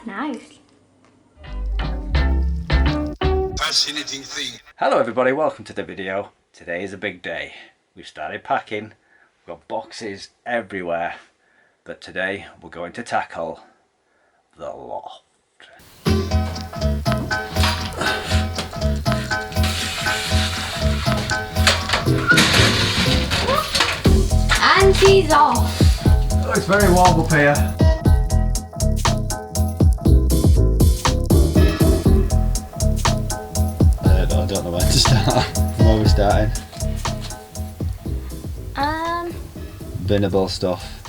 nice. Fascinating thing. Hello everybody, welcome to the video. Today is a big day. We've started packing, we've got boxes everywhere, but today we're going to tackle the loft. And she's off. Oh, it's very warm up here. I don't know where to start. Where are we starting? Binnable stuff.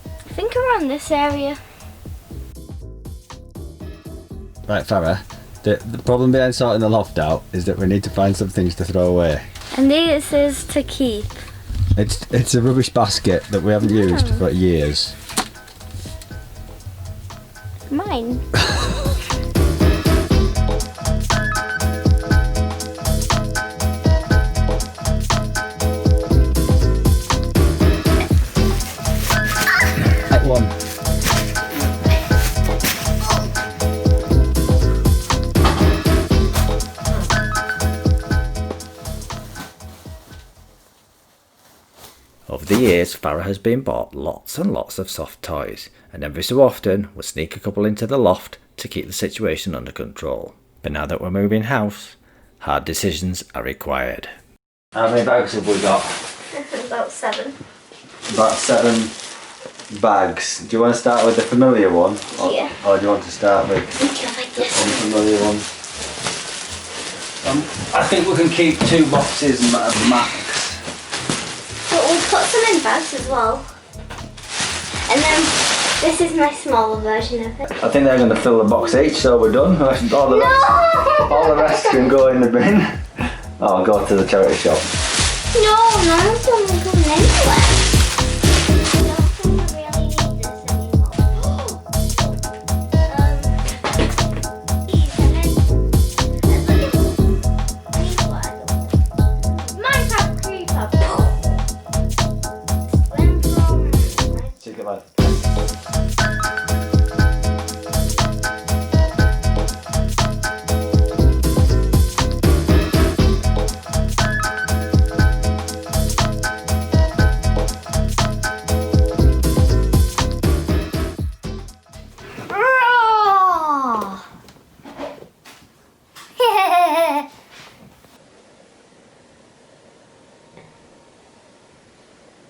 I think around this area. Right, Farrah, the problem behind sorting the loft out is that we need to find some things to throw away. And this is to keep. It's a rubbish basket that we haven't used for years. Mine. One. Over the years, Farrah has been bought lots and lots of soft toys, and every so often we'll sneak a couple into the loft to keep the situation under control. But now that we're moving house, hard decisions are required. How many bags have we got? About 7. About 7 bags. Do you want to start with the familiar one? Yeah. Or do you want to start with Like this. unfamiliar one? I think we can keep 2 boxes max. But we'll put some in bags as well. And then this is my smaller version of it. I think they're going to fill the box each, so we're done. All the rest can go in the bin. Oh, I'll go to the charity shop. No, none of them are going anywhere. I don't think I really need this anymore. Minecraft creeper. Take it like.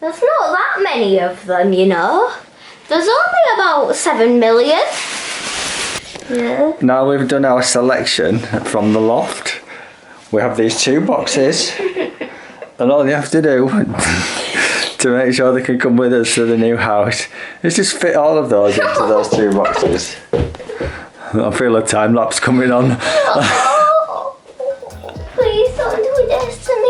There's not that many of them, you know. There's only about 7 million. Yeah. Now we've done our selection from the loft. We have these 2 boxes, and all you have to do to make sure they can come with us to the new house is just fit all of those into those 2 boxes. I feel a time lapse coming on. Oh, please don't do this to me.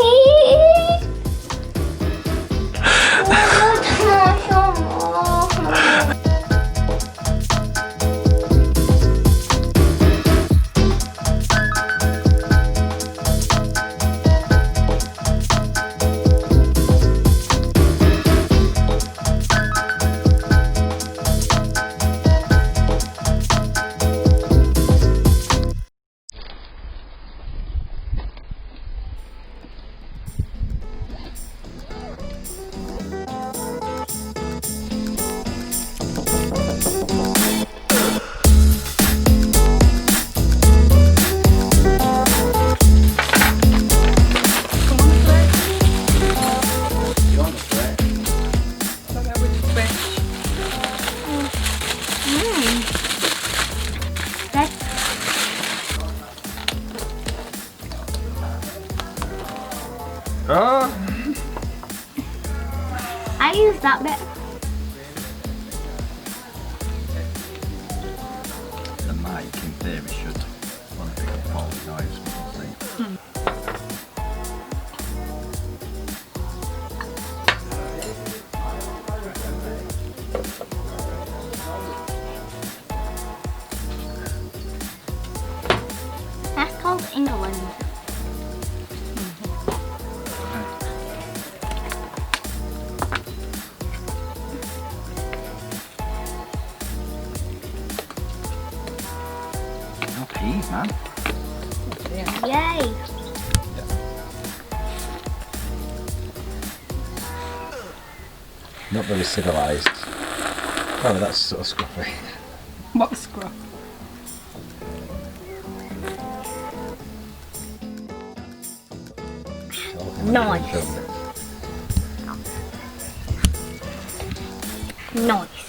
Oh. I used that bit. The mic in theory should want to pick up all the noise, we'll see. That's called England. cheese, man. Yay! Not very civilised. Oh, that's sort of scruffy. What scruff? Nice. Nice.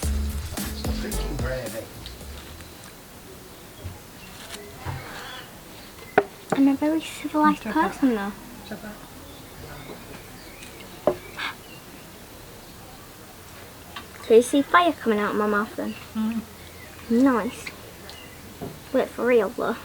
Freaking gravy. I'm a very civilised person though. So you see fire coming out of my mouth then? Nice. Wait, for real though.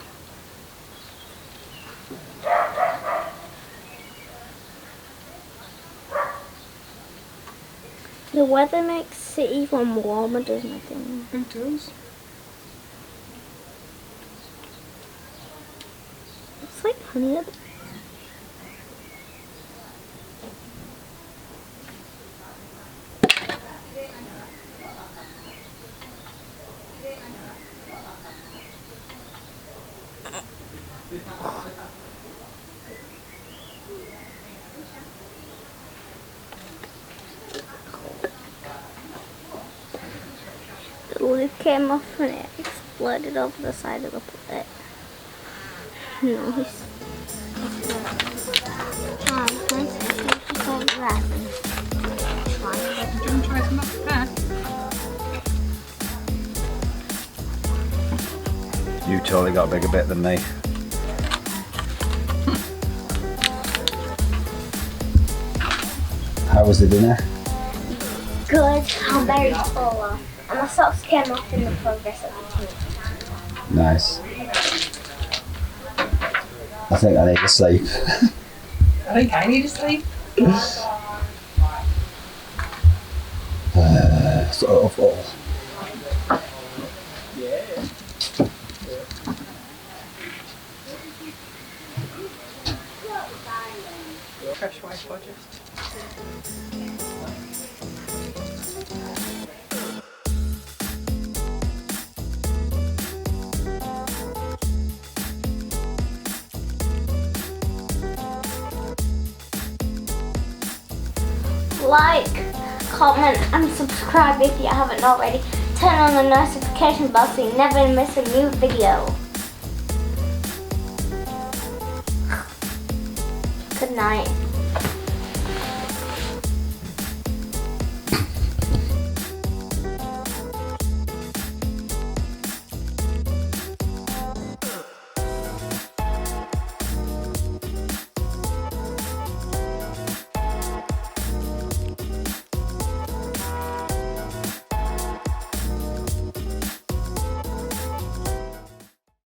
The weather makes it even warmer, doesn't it? It does. It's like honey. The lid came off and it exploded over the side of the plate. Nice. Just over there. Do you want to try some of that? You totally got a bigger bit than me. How was the dinner? Good. I'm very full. And my socks came off in the progress of the tea. Nice. I think I need to sleep. I think I need to sleep. So full. Fresh white budget. Like, comment and subscribe if you haven't already. Turn on the notification bell so you never miss a new video. Good night.